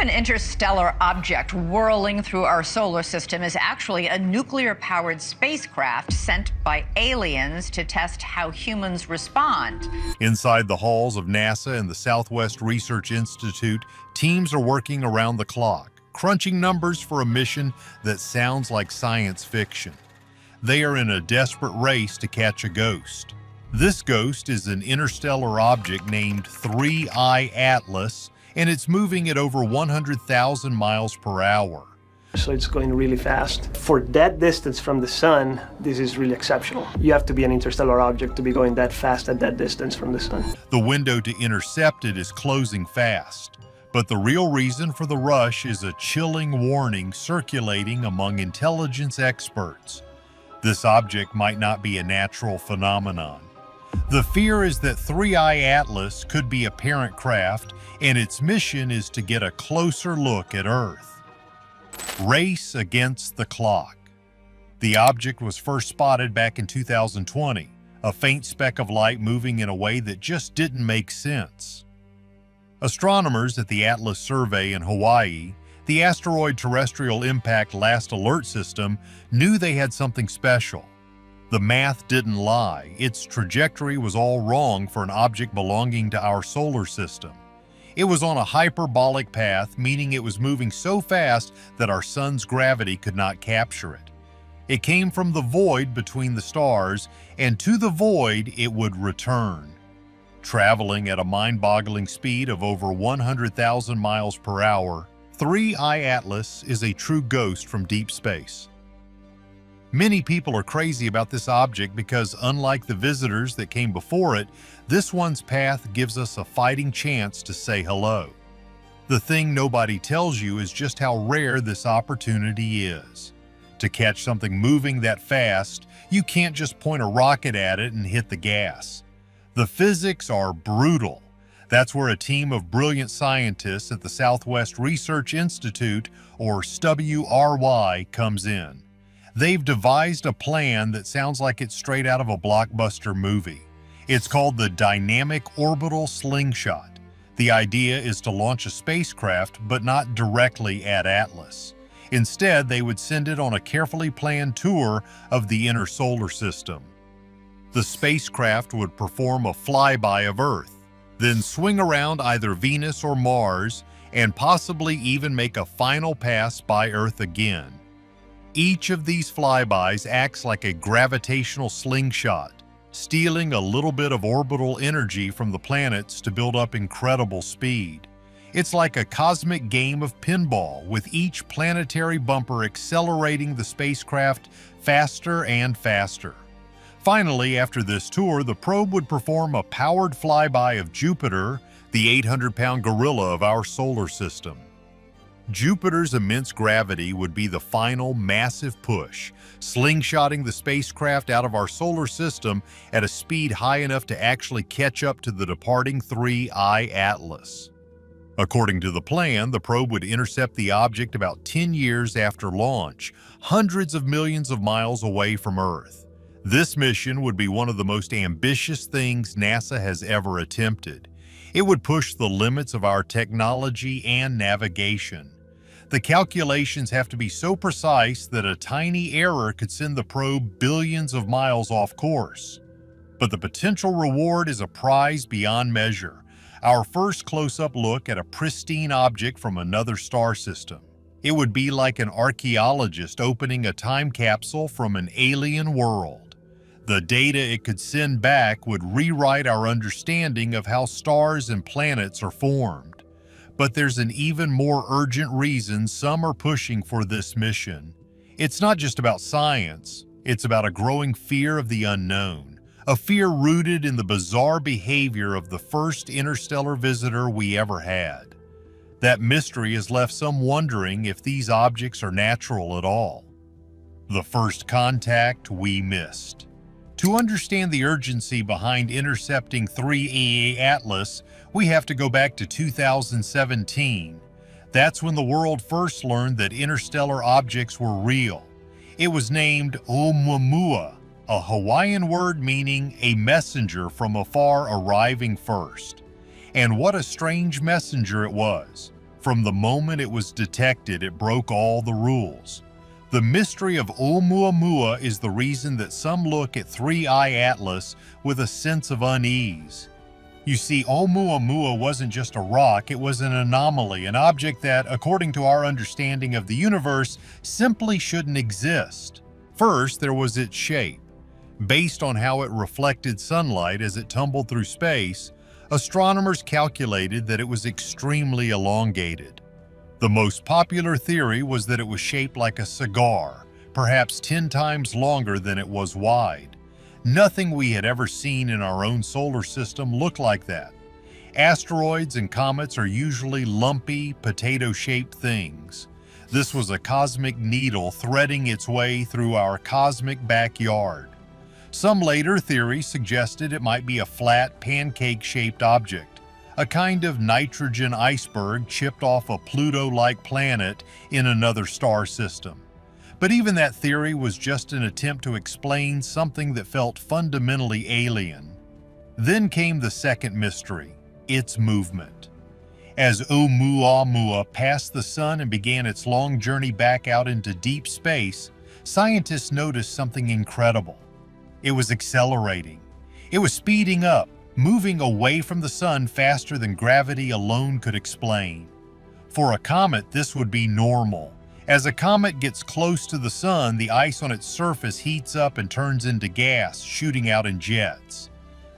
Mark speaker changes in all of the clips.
Speaker 1: an interstellar object whirling through our solar system is actually a nuclear-powered spacecraft sent by aliens to test how humans respond.
Speaker 2: Inside the halls of NASA and the Southwest Research Institute, teams are working around the clock, crunching numbers for a mission that sounds like science fiction. They are in a desperate race to catch a ghost. This ghost is an interstellar object named 3I Atlas, and it's moving at over 100,000 miles per hour.
Speaker 3: So it's going really fast. For that distance from the sun, this is really exceptional. You have to be an interstellar object to be going that fast at that distance from the sun.
Speaker 2: The window to intercept it is closing fast. But the real reason for the rush is a chilling warning circulating among intelligence experts. This object might not be a natural phenomenon. The fear is that 3I Atlas could be a parent craft, and its mission is to get a closer look at Earth. Race against the clock. The object was first spotted back in 2020, a faint speck of light moving in a way that just didn't make sense. Astronomers at the Atlas Survey in Hawaii, the Asteroid Terrestrial Impact Last Alert System, knew they had something special. The math didn't lie. Its trajectory was all wrong for an object belonging to our solar system. It was on a hyperbolic path, meaning it was moving so fast that our sun's gravity could not capture it. It came from the void between the stars, and to the void it would return. Traveling at a mind-boggling speed of over 100,000 miles per hour, 3I Atlas is a true ghost from deep space. Many people are crazy about this object because, unlike the visitors that came before it, this one's path gives us a fighting chance to say hello. The thing nobody tells you is just how rare this opportunity is. To catch something moving that fast, you can't just point a rocket at it and hit the gas. The physics are brutal. That's where a team of brilliant scientists at the Southwest Research Institute, or SWRY, comes in. They've devised a plan that sounds like it's straight out of a blockbuster movie. It's called the Dynamic Orbital Slingshot. The idea is to launch a spacecraft, but not directly at Atlas. Instead, they would send it on a carefully planned tour of the inner solar system. The spacecraft would perform a flyby of Earth, then swing around either Venus or Mars, and possibly even make a final pass by Earth again. Each of these flybys acts like a gravitational slingshot, stealing a little bit of orbital energy from the planets to build up incredible speed. It's like a cosmic game of pinball, with each planetary bumper accelerating the spacecraft faster and faster. Finally, after this tour, the probe would perform a powered flyby of Jupiter, the 800-pound gorilla of our solar system. Jupiter's immense gravity would be the final massive push, slingshotting the spacecraft out of our solar system at a speed high enough to actually catch up to the departing 3I Atlas. According to the plan, the probe would intercept the object about 10 years after launch, hundreds of millions of miles away from Earth. This mission would be one of the most ambitious things NASA has ever attempted. It would push the limits of our technology and navigation. The calculations have to be so precise that a tiny error could send the probe billions of miles off course. But the potential reward is a prize beyond measure. Our first close-up look at a pristine object from another star system. It would be like an archaeologist opening a time capsule from an alien world. The data it could send back would rewrite our understanding of how stars and planets are formed. But there's an even more urgent reason some are pushing for this mission. It's not just about science, it's about a growing fear of the unknown, a fear rooted in the bizarre behavior of the first interstellar visitor we ever had. That mystery has left some wondering if these objects are natural at all. The first contact we missed. To understand the urgency behind intercepting 3I Atlas, we have to go back to 2017. That's when the world first learned that interstellar objects were real. It was named Oumuamua, a Hawaiian word meaning a messenger from afar arriving first. And what a strange messenger it was. From the moment it was detected, it broke all the rules. The mystery of Oumuamua is the reason that some look at 3I Atlas with a sense of unease. You see, Oumuamua wasn't just a rock, it was an anomaly, an object that, according to our understanding of the universe, simply shouldn't exist. First, there was its shape. Based on how it reflected sunlight as it tumbled through space, astronomers calculated that it was extremely elongated. The most popular theory was that it was shaped like a cigar, perhaps 10 times longer than it was wide. Nothing we had ever seen in our own solar system looked like that. Asteroids and comets are usually lumpy, potato-shaped things. This was a cosmic needle threading its way through our cosmic backyard. Some later theories suggested it might be a flat, pancake-shaped object, a kind of nitrogen iceberg chipped off a Pluto-like planet in another star system. But even that theory was just an attempt to explain something that felt fundamentally alien. Then came the second mystery, its movement. As Oumuamua passed the sun and began its long journey back out into deep space, scientists noticed something incredible. It was accelerating. It was speeding up, moving away from the sun faster than gravity alone could explain. For a comet, this would be normal. As a comet gets close to the sun, the ice on its surface heats up and turns into gas, shooting out in jets.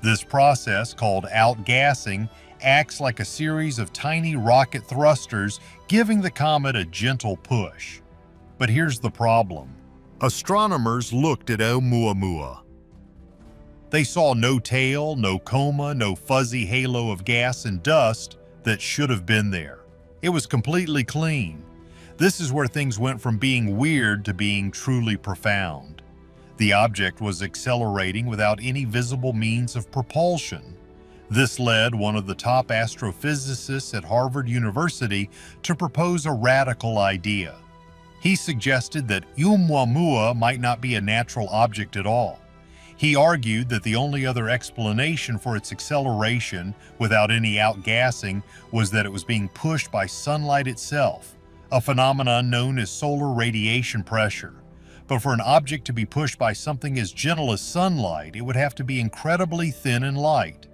Speaker 2: This process, called outgassing, acts like a series of tiny rocket thrusters, giving the comet a gentle push. But here's the problem. Astronomers looked at Oumuamua. They saw no tail, no coma, no fuzzy halo of gas and dust that should have been there. It was completely clean. This is where things went from being weird to being truly profound. The object was accelerating without any visible means of propulsion. This led one of the top astrophysicists at Harvard University to propose a radical idea. He suggested that Oumuamua might not be a natural object at all. He argued that the only other explanation for its acceleration without any outgassing was that it was being pushed by sunlight itself, a phenomenon known as solar radiation pressure. But for an object to be pushed by something as gentle as sunlight, it would have to be incredibly thin and light.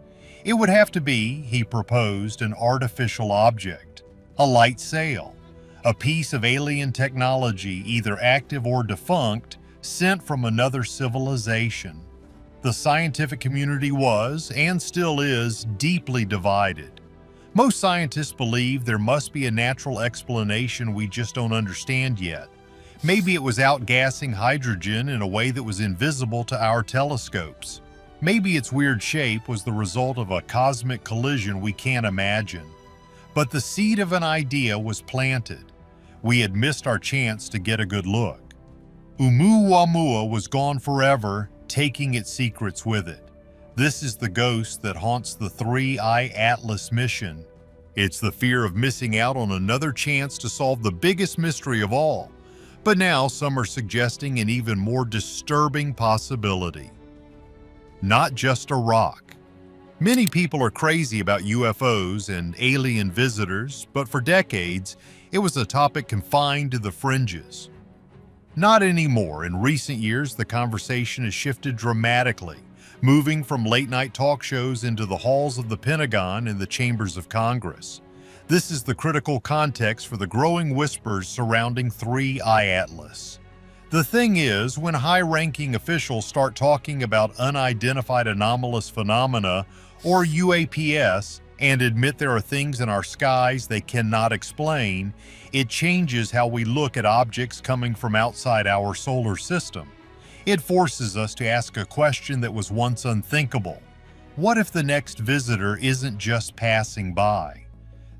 Speaker 2: It would have to be, he proposed, an artificial object, a light sail, a piece of alien technology, either active or defunct, sent from another civilization. The scientific community was, and still is, deeply divided. Most scientists believe there must be a natural explanation we just don't understand yet. Maybe it was outgassing hydrogen in a way that was invisible to our telescopes. Maybe its weird shape was the result of a cosmic collision we can't imagine. But the seed of an idea was planted. We had missed our chance to get a good look. Oumuamua was gone forever, taking its secrets with it. This is the ghost that haunts the 3I Atlas mission. It's the fear of missing out on another chance to solve the biggest mystery of all. But now some are suggesting an even more disturbing possibility. Not just a rock. Many people are crazy about UFOs and alien visitors, but for decades, it was a topic confined to the fringes. Not anymore. In recent years, the conversation has shifted dramatically, moving from late-night talk shows into the halls of the Pentagon and the chambers of Congress. This is the critical context for the growing whispers surrounding 3I Atlas. The thing is, when high-ranking officials start talking about unidentified anomalous phenomena, or UAPS, and admit there are things in our skies they cannot explain, it changes how we look at objects coming from outside our solar system. It forces us to ask a question that was once unthinkable. What if the next visitor isn't just passing by?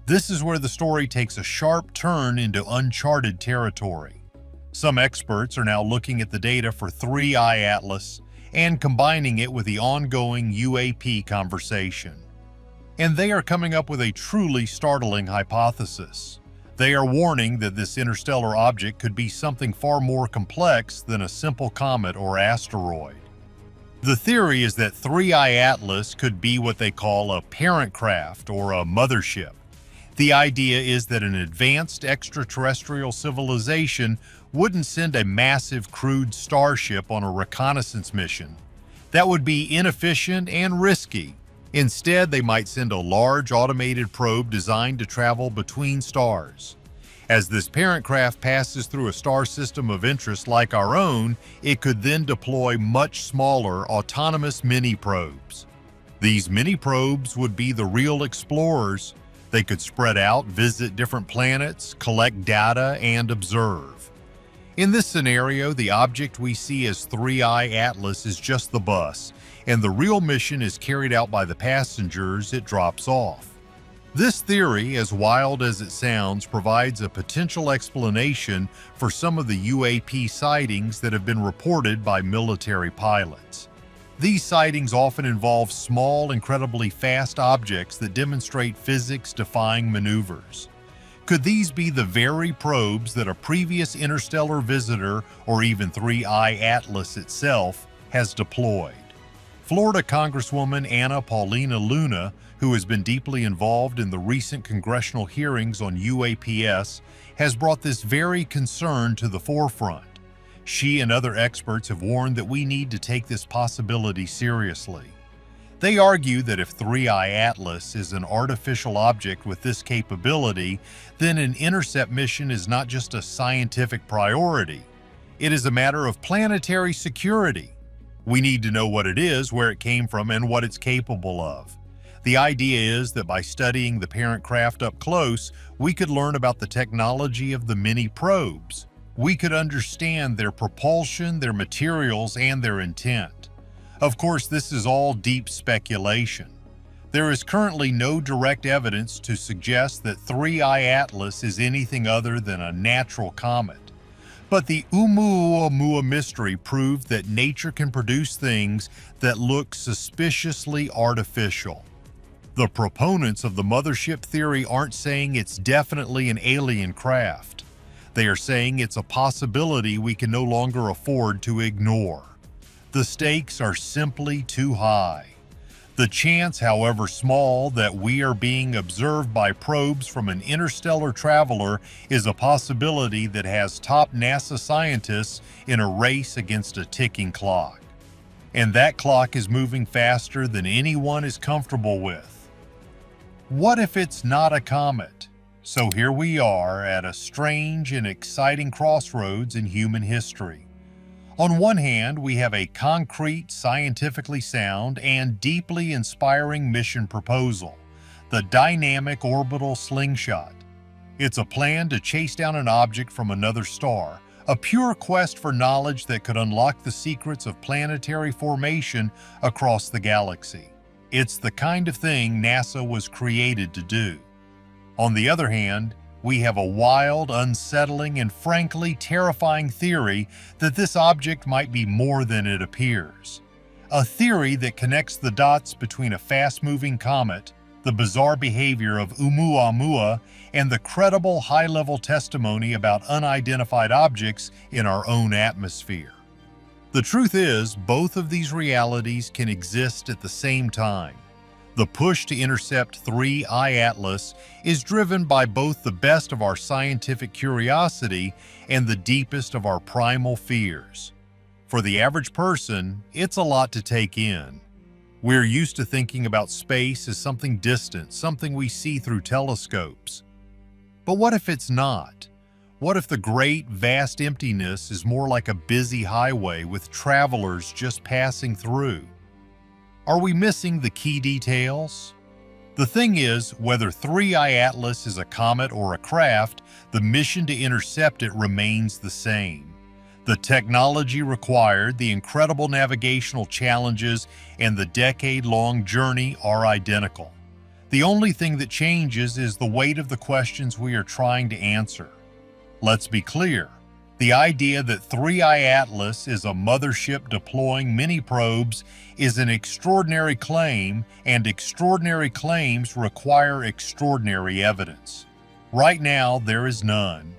Speaker 2: This is where the story takes a sharp turn into uncharted territory. Some experts are now looking at the data for 3I Atlas and combining it with the ongoing UAP conversation. And they are coming up with a truly startling hypothesis. They are warning that this interstellar object could be something far more complex than a simple comet or asteroid. The theory is that 3I Atlas could be what they call a parent craft or a mothership. The idea is that an advanced extraterrestrial civilization wouldn't send a massive crewed starship on a reconnaissance mission. That would be inefficient and risky. Instead, they might send a large automated probe designed to travel between stars. As this parent craft passes through a star system of interest like our own, it could then deploy much smaller, autonomous mini-probes. These mini-probes would be the real explorers. They could spread out, visit different planets, collect data, and observe. In this scenario, the object we see as 3i Atlas is just the bus, and the real mission is carried out by the passengers it drops off. This theory, as wild as it sounds, provides a potential explanation for some of the UAP sightings that have been reported by military pilots. These sightings often involve small, incredibly fast objects that demonstrate physics-defying maneuvers. Could these be the very probes that a previous interstellar visitor, or even 3i Atlas itself, has deployed? Florida Congresswoman Anna Paulina Luna, who has been deeply involved in the recent congressional hearings on UAPs, has brought this very concern to the forefront. She and other experts have warned that we need to take this possibility seriously. They argue that if 3i Atlas is an artificial object with this capability, then an intercept mission is not just a scientific priority. It is a matter of planetary security. We need to know what it is, where it came from, and what it's capable of. The idea is that by studying the parent craft up close, we could learn about the technology of the mini probes. We could understand their propulsion, their materials, and their intent. Of course, this is all deep speculation. There is currently no direct evidence to suggest that 3i Atlas is anything other than a natural comet. But the Oumuamua mystery proved that nature can produce things that look suspiciously artificial. The proponents of the mothership theory aren't saying it's definitely an alien craft. They are saying it's a possibility we can no longer afford to ignore. The stakes are simply too high. The chance, however small, that we are being observed by probes from an interstellar traveler is a possibility that has top NASA scientists in a race against a ticking clock. And that clock is moving faster than anyone is comfortable with. What if it's not a comet? So here we are at a strange and exciting crossroads in human history. On one hand, we have a concrete, scientifically sound, and deeply inspiring mission proposal, the dynamic orbital slingshot. It's a plan to chase down an object from another star, a pure quest for knowledge that could unlock the secrets of planetary formation across the galaxy. It's the kind of thing NASA was created to do. On the other hand, we have a wild, unsettling, and frankly terrifying theory that this object might be more than it appears. A theory that connects the dots between a fast-moving comet, the bizarre behavior of Oumuamua, and the credible high-level testimony about unidentified objects in our own atmosphere. The truth is, both of these realities can exist at the same time. The push to intercept 3i Atlas is driven by both the best of our scientific curiosity and the deepest of our primal fears. For the average person, it's a lot to take in. We're used to thinking about space as something distant, something we see through telescopes. But what if it's not? What if the great, vast emptiness is more like a busy highway with travelers just passing through? Are we missing the key details? The thing is, whether 3i Atlas is a comet or a craft, the mission to intercept it remains the same. The technology required, the incredible navigational challenges, and the decade-long journey are identical. The only thing that changes is the weight of the questions we are trying to answer. Let's be clear. The idea that 3i Atlas is a mothership deploying mini-probes is an extraordinary claim, and extraordinary claims require extraordinary evidence. Right now, there is none.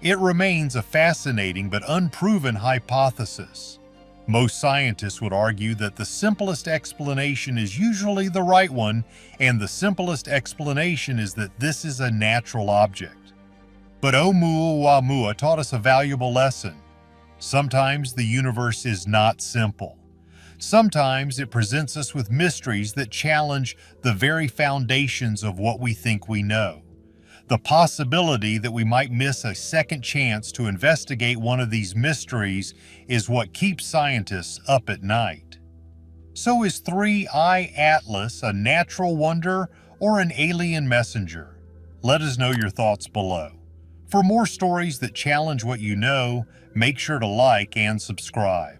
Speaker 2: It remains a fascinating but unproven hypothesis. Most scientists would argue that the simplest explanation is usually the right one, and the simplest explanation is that this is a natural object. But Oumuamua taught us a valuable lesson. Sometimes the universe is not simple. Sometimes it presents us with mysteries that challenge the very foundations of what we think we know. The possibility that we might miss a second chance to investigate one of these mysteries is what keeps scientists up at night. So is 3I Atlas a natural wonder or an alien messenger? Let us know your thoughts below. For more stories that challenge what you know, make sure to like and subscribe.